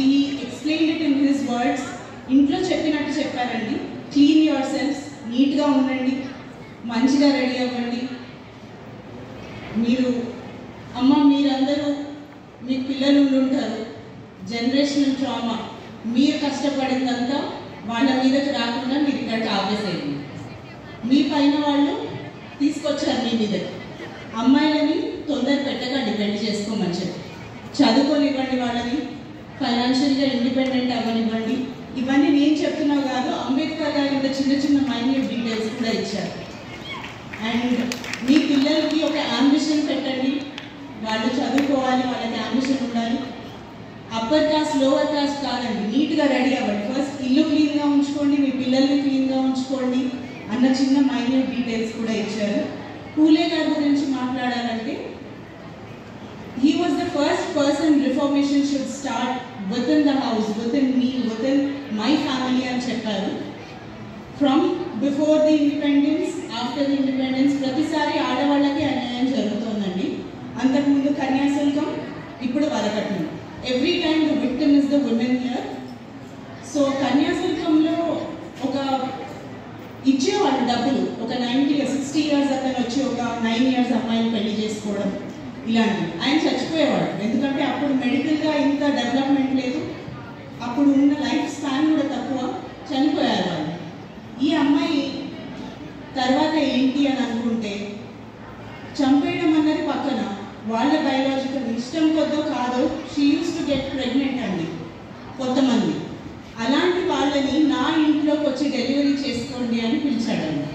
he explained it in his words. ఇంట్లో చెప్పినట్టు చెప్పారండి. క్లీన్ యువర్ సెల్ఫ్స్, నీట్గా ఉండండి, మంచిగా రెడీ అవ్వండి. మీరందరూ మీ పిల్లలు ఉంటారు, జనరేషనల్ ట్రామా, మీరు కష్టపడిందంతా వాళ్ళ మీదకి రాకుండా మీరు ఇక్కడికి ఆపేసేయండి. మీ పైన వాళ్ళు తీసుకొచ్చారు మీ మీదకి. అమ్మాయిలని తొందర పెట్టకండి, పెళ్లి చేసుకోమని చెప్పి. చదువుకోనివ్వండి, వాళ్ళని ఫైనాన్షియల్గా ఇండిపెండెంట్ అవ్వనివ్వండి. ఇవన్నీ నేను చెప్తున్నా కాదు, అంబేద్కర్ గారు ఇంత చిన్న చిన్న మైన్యూట్ డీటెయిల్స్ కూడా ఇచ్చారు. అండ్ మీ పిల్లలకి ఒక అంబిషన్ పెట్టండి, వాళ్ళు చదువుకోవాలి, వాళ్ళకి అంబిషన్ ఉండాలి. అప్పర్ కాస్ట్ లోవర్ కాస్ట్ కాదండి, నీట్గా రెడీ అవ్వండి. ఫస్ట్ ఇల్లు క్లీన్గా ఉంచుకోండి, మీ పిల్లల్ని క్లీన్గా ఉంచుకోండి అన్న చిన్న మైన్యూట్ డీటెయిల్స్ కూడా ఇచ్చారు. పూలే గారి గురించి మాట్లాడాలంటే, he was the first person reformation should start within the house, within me, within my family అని చెప్పారు. From before the independence, after the independence, ప్రతిసారి ఆడవాళ్ళకి అన్యాయం జరుగుతోందండి. అంతకుముందు కన్యాశుల్కం, ఇప్పుడు వరకట్నం. Every time the victim is the women here. So కన్యాశుల్కంలో ఒక ఇచ్చేవాళ్ళు డబ్బులు, ఒక 60 years అతను వచ్చి ఒక 9 years అమ్మాయిని పెళ్లి చేసుకోవడం ఇలాంటివి. ఆయన చచ్చిపోయేవాడు, ఎందుకంటే అప్పుడు మెడికల్గా ఇంత డెవలప్మెంట్ లేదు, అప్పుడు ఉన్న లైఫ్ స్పాన్ కూడా తక్కువ, చనిపోయారు వాళ్ళు. ఈ అమ్మాయి తర్వాత ఏంటి అని అనుకుంటే, చంపేయడం అన్నది పక్కన, వాళ్ళ బయోలాజికల్ ఇష్టం కొద్దో కాదో she use to get pregnant అండి కొంతమంది. అలాంటి వాళ్ళని నా ఇంట్లోకి వచ్చి డెలివరీ చేసుకోండి అని పిలిచాడండి,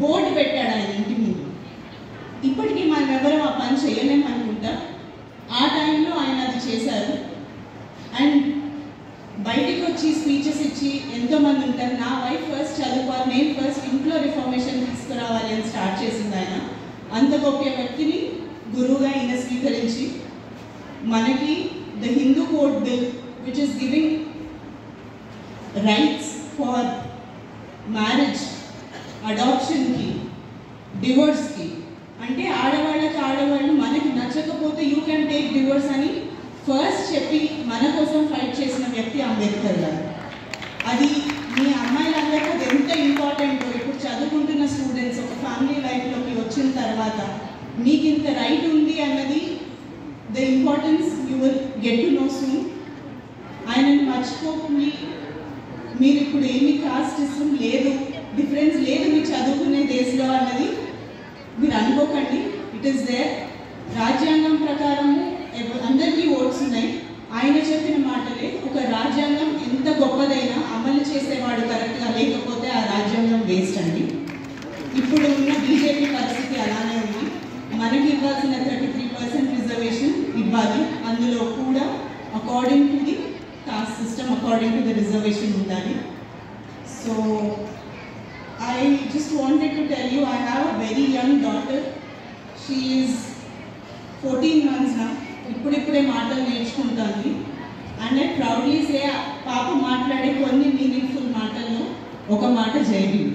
బోర్డు పెట్టాడు ఆయన ఇంటి ముందు. ఇప్పటికీ మనం ఎవరో ఆ పని చేయలేము అనుకుంటా, ఆ టైంలో ఆయన అది చేశారు. అండ్ బయటికి వచ్చి స్పీచెస్ ఇచ్చి ఎంతోమంది ఉంటారు, నా వైఫ్ ఫస్ట్ చదువుకోవాలి, నేను ఫస్ట్ ఇంట్లో రిఫార్మేషన్ తీసుకురావాలి అని స్టార్ట్ చేసింది ఆయన. అంత గొప్ప వ్యక్తిని గురువుగా ఈయన స్వీకరించి మనకి the Hindu code bill which is giving rights for marriage, అడాప్షన్కి, డివోర్స్కి, అంటే ఆడవాళ్ళు మనకి నచ్చకపోతే యూ కెన్ టేక్ డివోర్స్ అని ఫస్ట్ చెప్పి మన కోసం ఫైట్ చేసిన వ్యక్తి అంబేద్కర్ గారు. అది మీ అమ్మాయిలందరికీ అది ఎంత ఇంపార్టెంటో ఇప్పుడు చదువుకుంటున్న స్టూడెంట్స్ ఒక ఫ్యామిలీ లైఫ్లోకి వచ్చిన తర్వాత మీకు ఇంత రైట్ ఉంది అన్నది the importance you will get to know soon. ఆయనని మర్చిపోకుండా మీరు ఇప్పుడు ఏమి కాస్ట్ సిస్టమ్ లేదు, డిఫరెన్స్ లేదు మీ చదువుకునే దేశంలో అన్నది మీరు అనుకోకండి. It is there. రాజ్యాంగం ప్రకారము అందరికీ ఓట్స్ ఉన్నాయి. ఆయన చెప్పిన మాటలే, ఒక రాజ్యాంగం ఎంత గొప్పదైనా అమలు చేసేవాడు కరెక్ట్గా లేకపోతే ఆ రాజ్యాంగం వేస్ట్ అండి. ఇప్పుడు ఉన్న బీజేపీ పరిస్థితి అలానే ఉంది. మనకి ఇవ్వాల్సిన 33% రిజర్వేషన్ ఇవ్వాలి, అందులో కూడా according to the caste system, according to the reservation ఉండాలి. So I just wanted to tell you, I have a very young daughter. She is 14 months now. ఇప్పుడిప్పుడే మాటలు నేర్చుకుంటుంది. అండ్ ఐ ప్రౌడ్లీ సే, పాప మాట్లాడే కొన్ని మీనింగ్ఫుల్ మాటల్లో ఒక మాట జైబీం.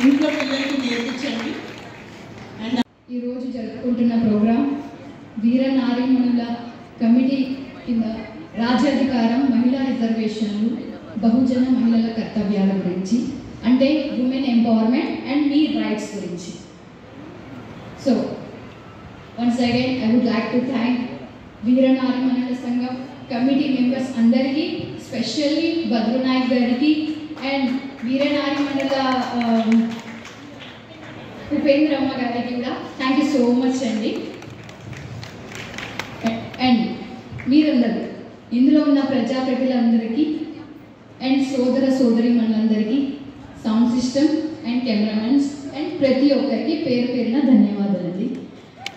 ఇంట్లో పిల్లలకి నేర్పించండి. అండ్ ఈరోజు జరుపుకుంటున్న ప్రోగ్రాం వీర నారీమణుల కమిటీ కింద రాజ్యాధికారం, మహిళా రిజర్వేషన్లు, బహుజన మహిళల కర్తవ్యాల గురించి, అంటే ఉమెన్ ఎంపవర్మెంట్ అండ్ మీ రైట్స్ గురించి. So once again I would like to thank వీర నారీమణుల సంఘం కమిటీ మెంబర్స్ అందరికీ, స్పెషల్లీ భద్రునాయక్ గారికి అండ్ వీర నారీమణుల ఉపేంద్రమ్మ గారికి కూడా థ్యాంక్ యూ సో మచ్ అండి. అండ్ మీరందరూ ఇందులో ఉన్న ప్రజాప్రతినిధులందరికీ అండ్ సోదర సోదరీమణులందరికీ, sound system and cameramens and ప్రతి ఒక్కరికి పేరు పేరున ధన్యవాదాలండి.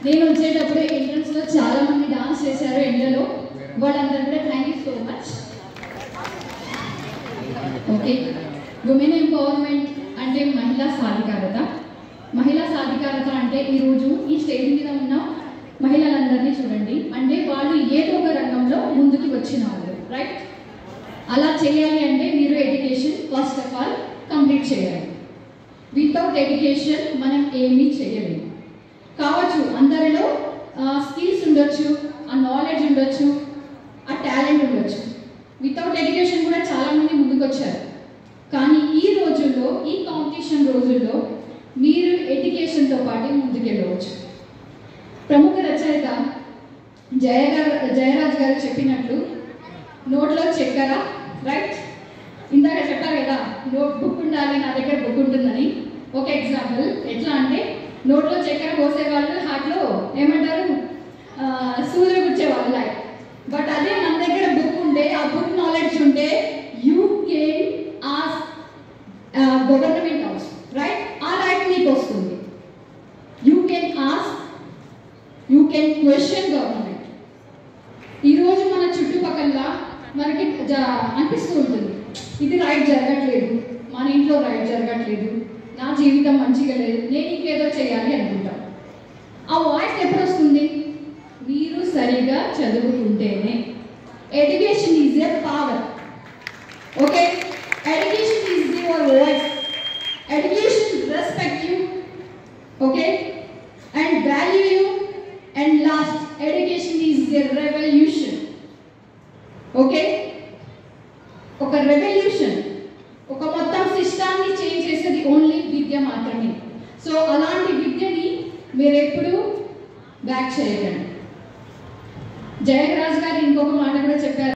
నేను వచ్చేటప్పుడు ఎంట్రన్స్లో చాలామంది డాన్స్ చేశారు ఎండలో, వాళ్ళందరూ కూడా thank you so much. Okay, women empowerment అంటే మహిళా సాధికారత. మహిళా సాధికారత అంటే ఈరోజు ఈ స్టేజ్ మీద ఉన్న మహిళలందరినీ చూడండి, అంటే వాళ్ళు ఏదో ఒక రంగంలో ముందుకు వచ్చిన వాళ్ళు, రైట్? అలా చేయాలి అంటే మీరు education first of all complete చేయాలి. వితౌట్ ఎడ్యుకేషన్ మనం ఏమీ చేయలేము. కావచ్చు అందరిలో స్కిల్స్ ఉండొచ్చు, ఆ నాలెడ్జ్ ఉండొచ్చు, ఆ టాలెంట్ ఉండొచ్చు, వితౌట్ ఎడ్యుకేషన్ కూడా చాలామంది ముందుకు వచ్చారు. కానీ ఈ రోజుల్లో, ఈ కాంపిటీషన్ రోజుల్లో మీరు ఎడ్యుకేషన్తో పాటు ముందుకెళ్ళవచ్చు. ప్రముఖ రచయిత జయరాజ్ గారు చెప్పినట్లు నోట్లో చక్కెర, రైట్, ఇందాక చెప్పారు కదా, నోట్ బుక్ ఉండాలి, నా దగ్గర బుక్ ఉంటుందని. ఒక ఎగ్జాంపుల్ ఎట్లా అంటే, నోట్లో చక్కెర పోసే వాళ్ళు హార్ట్లో ఏమంటారు, సూర్యుడు కూర్చేవాళ్ళు లైక్. బట్ అదే మన దగ్గర బుక్ ఉంటే, ఆ బుక్ నాలెడ్జ్ ఉంటే, you can ask government house, right, ఆ రైట్ మీకు వస్తుంది. You can ask, you can question government. ఈరోజు మన చుట్టుపక్కల మనకి అనిపిస్తూ ఉంటుంది, ఇది రైట్ జరగట్లేదు, మన ఇంట్లో రైట్ జరగట్లేదు, నా జీవితం మంచిగా లేదు, నేను ఇంకేదో చేయాలి అనుకుంటాం. ఆ వాయిస్ ఎప్పుడు వస్తుంది? మీరు సరిగా చదువుకుంటేనే. Education is a power. Okay, education is your voice. Education respect you, okay, and value you. And last, education is a revolution. Okay, ఒక రెవల్యూషన్, ఒక మొత్తం సిస్టాన్ని చేంజ్ చేసేది ఓన్లీ విద్య మాత్రమే. సో అలాంటి విద్యని మీరు ఎప్పుడూ బ్యాక్ చేయకండి. జయరాజ్ గారు ఇంకొక మాట కూడా చెప్పారు.